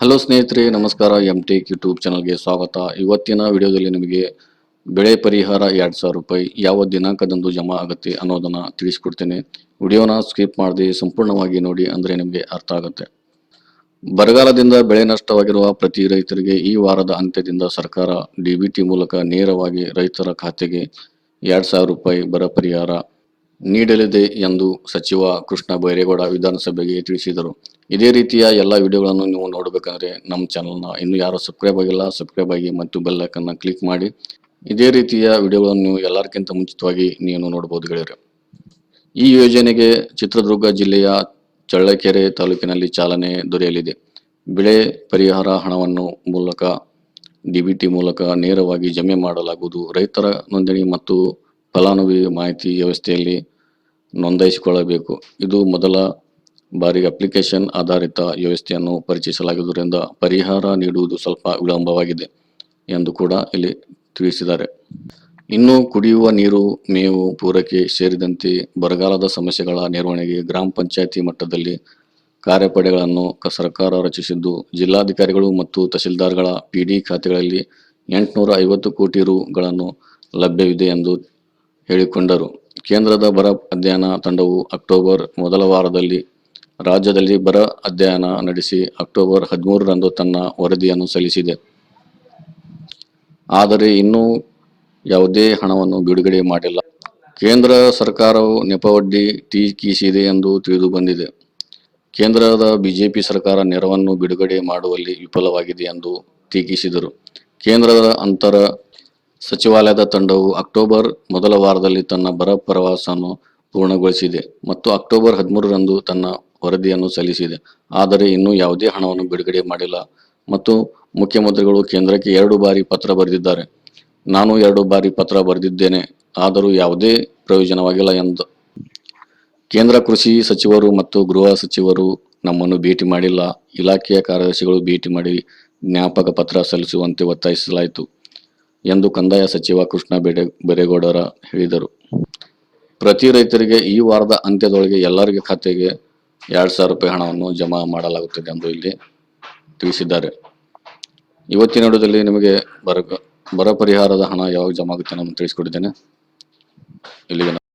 Hello ಸ್ನೇಹಿತರೆ, ನಮಸ್ಕಾರ. MTech YouTube ಚಾನಲ್ಗೆ ಸ್ವಾಗತ. ಇವತ್ತಿನ ವಿಡಿಯೋದಲ್ಲಿ ನಿಮಗೆ ಬೆಳೆ ಪರಿಹಾರ 2000 ರೂಪಾಯಿ ಯಾವ ದಿನಾಂಕದಂದು ಜಮಾ ಆಗುತ್ತೆ ಅನ್ನೋದನ್ನ ತಿಳಿಸ್ಕೊಡ್ತೇನೆ. ವಿಡಿಯೋನ ಸ್ಕಿಪ್ ಮಾಡದೆ ಸಂಪೂರ್ಣವಾಗಿ ನೋಡಿ, ಅಂದ್ರೆ ನಿಮಗೆ ಅರ್ಥ ಆಗುತ್ತೆ. ಬರಗಾಲದಿಂದ ಬೆಳೆ ನಷ್ಟವಾಗಿರುವ ಪ್ರತಿ ರೈತರಿಗೆ ಈ ವಾರದ ಅಂತ್ಯದಿಂದ ಸರ್ಕಾರ ಡಿಬಿಟಿ ಮೂಲಕ ನೇರವಾಗಿ ರೈತರ ಖಾತೆಗೆ 2000 ರೂಪಾಯಿ ಬರ ಪರಿಹಾರ ನೀಡಲಿದೆ ಎಂದು ಸಚಿವ ಕೃಷ್ಣ ಬೈರೇಗೌಡ ವಿಧಾನಸಭೆಗೆ ತಿಳಿಸಿದರು. ಇದೇ ರೀತಿಯ ಎಲ್ಲ ವಿಡಿಯೋಗಳನ್ನು ನೀವು ನೋಡಬೇಕಂದ್ರೆ ನಮ್ಮ ಚಾನಲ್ನ ಇನ್ನೂ ಯಾರು ಸಬ್ಸ್ಕ್ರೈಬ್ ಆಗಿಲ್ಲ, ಸಬ್ಸ್ಕ್ರೈಬ್ ಆಗಿ ಮತ್ತು ಬೆಲ್ ಐಕನ್ ಕ್ಲಿಕ್ ಮಾಡಿ. ಇದೇ ರೀತಿಯ ವಿಡಿಯೋಗಳನ್ನು ನೀವು ಎಲ್ಲರಿಗಿಂತ ಮುಂಚಿತವಾಗಿ ನೀವು ನೋಡಬಹುದು ಗೆಳೆಯರೆ. ಈ ಯೋಜನೆಗೆ ಚಿತ್ರದುರ್ಗ ಜಿಲ್ಲೆಯ ಚಳ್ಳಕೆರೆ ತಾಲೂಕಿನಲ್ಲಿ ಚಾಲನೆ ದೊರೆಯಲಿದೆ. ಬೆಳೆ ಪರಿಹಾರ ಹಣವನ್ನು ಡಿಬಿಟಿ ಮೂಲಕ ನೇರವಾಗಿ ಜಮೆ ಮಾಡಲಾಗುವುದು. ರೈತರ ನೋಂದಣಿ ಮತ್ತು ಫಲಾನುಭವಿ ಮಾಹಿತಿ ವ್ಯವಸ್ಥೆಯಲ್ಲಿ ನೋಂದಾಯಿಸಿಕೊಳ್ಳಬೇಕು. ಇದು ಮೊದಲ ಬಾರಿಗೆ ಅಪ್ಲಿಕೇಶನ್ ಆಧಾರಿತ ವ್ಯವಸ್ಥೆಯನ್ನು ಪರಿಚಯಿಸಲಾಗಿರುವುದರಿಂದ ಪರಿಹಾರ ನೀಡುವುದು ಸ್ವಲ್ಪ ವಿಳಂಬವಾಗಿದೆ ಎಂದು ಕೂಡ ಇಲ್ಲಿ ತಿಳಿಸಿದ್ದಾರೆ. ಇನ್ನು ಕುಡಿಯುವ ನೀರು, ಮೇವು ಪೂರೈಕೆ ಸೇರಿದಂತೆ ಬರಗಾಲದ ಸಮಸ್ಯೆಗಳ ನಿರ್ವಹಣೆಗೆ ಗ್ರಾಮ ಪಂಚಾಯಿತಿ ಮಟ್ಟದಲ್ಲಿ ಕಾರ್ಯಪಡೆಗಳನ್ನು ಸರ್ಕಾರ ರಚಿಸಿದ್ದು, ಜಿಲ್ಲಾಧಿಕಾರಿಗಳು ಮತ್ತು ತಹಸೀಲ್ದಾರ್ಗಳ ಪಿಡಿ ಖಾತೆಗಳಲ್ಲಿ 850 ಕೋಟಿ ರುಗಳನ್ನು ಲಭ್ಯವಿದೆ ಎಂದು ಹೇಳಿಕೊಂಡರು. ಕೇಂದ್ರದ ಬರ ಅಧ್ಯಯನ ತಂಡವು ಅಕ್ಟೋಬರ್ ಮೊದಲ ವಾರದಲ್ಲಿ ರಾಜ್ಯದಲ್ಲಿ ಬರ ಅಧ್ಯಯನ ನಡೆಸಿ ಅಕ್ಟೋಬರ್ 13ರಂದು ತನ್ನ ವರದಿಯನ್ನು ಸಲ್ಲಿಸಿದೆ. ಆದರೆ ಇನ್ನೂ ಯಾವುದೇ ಹಣವನ್ನು ಬಿಡುಗಡೆ ಮಾಡಿಲ್ಲ. ಕೇಂದ್ರ ಸರ್ಕಾರವು ನೆಪವೊಡ್ಡಿ ಟೀಕಿಸಿದೆ ಎಂದು ತಿಳಿದು ಬಂದಿದೆ. ಕೇಂದ್ರದ ಬಿಜೆಪಿ ಸರ್ಕಾರ ನೆರವನ್ನು ಬಿಡುಗಡೆ ಮಾಡುವಲ್ಲಿ ವಿಫಲವಾಗಿದೆ ಎಂದು ಟೀಕಿಸಿದರು. ಕೇಂದ್ರದ ಅಂತರ ಸಚಿವಾಲಯದ ತಂಡವು ಅಕ್ಟೋಬರ್ ಮೊದಲ ವಾರದಲ್ಲಿ ತನ್ನ ಬರ ಪ್ರವಾಸವನ್ನು ಪೂರ್ಣಗೊಳಿಸಿದೆ ಮತ್ತು ಅಕ್ಟೋಬರ್ 13ರಂದು ತನ್ನ ವರದಿಯನ್ನು ಸಲ್ಲಿಸಿದೆ. ಆದರೆ ಇನ್ನೂ ಯಾವುದೇ ಹಣವನ್ನು ಬಿಡುಗಡೆ ಮಾಡಿಲ್ಲ ಮತ್ತು ಮುಖ್ಯಮಂತ್ರಿಗಳು ಕೇಂದ್ರಕ್ಕೆ 2 ಬಾರಿ ಪತ್ರ ಬರೆದಿದ್ದಾರೆ. ನಾನು 2 ಬಾರಿ ಪತ್ರ ಬರೆದಿದ್ದೇನೆ, ಆದರೂ ಯಾವುದೇ ಪ್ರಯೋಜನವಾಗಿಲ್ಲ ಎಂದು ಕೇಂದ್ರ ಕೃಷಿ ಸಚಿವರು ಮತ್ತು ಗೃಹ ಸಚಿವರು ನಮ್ಮನ್ನು ಭೇಟಿ ಮಾಡಿಲ್ಲ. ಇಲಾಖೆಯ ಕಾರ್ಯದರ್ಶಿಗಳು ಭೇಟಿ ಮಾಡಿ ಜ್ಞಾಪಕ ಪತ್ರ ಸಲ್ಲಿಸುವಂತೆ ಒತ್ತಾಯಿಸಲಾಯಿತು ಎಂದು ಕಂದಾಯ ಸಚಿವ ಕೃಷ್ಣ ಬೈರೇಗೌಡರ ಹೇಳಿದರು. ಪ್ರತಿ ರೈತರಿಗೆ ಈ ವಾರದ ಅಂತ್ಯದೊಳಗೆ ಎಲ್ಲರಿಗೆ ಖಾತೆಗೆ 2000 ರೂಪಾಯಿ ಹಣವನ್ನು ಜಮಾ ಮಾಡಲಾಗುತ್ತದೆ ಎಂದು ಇಲ್ಲಿ ತಿಳಿಸಿದ್ದಾರೆ. ಇವತ್ತಿನ ವಿಡಿಯೋದಲ್ಲಿ ನಿಮಗೆ ಬರ ಪರಿಹಾರದ ಹಣ ಯಾವಾಗ ಜಮಾ ಆಗುತ್ತೆ ಅನ್ನೋದನ್ನು ತಿಳಿಸಿಕೊಟ್ಟಿದ್ದೇನೆ. ಇಲ್ಲಿಗೆ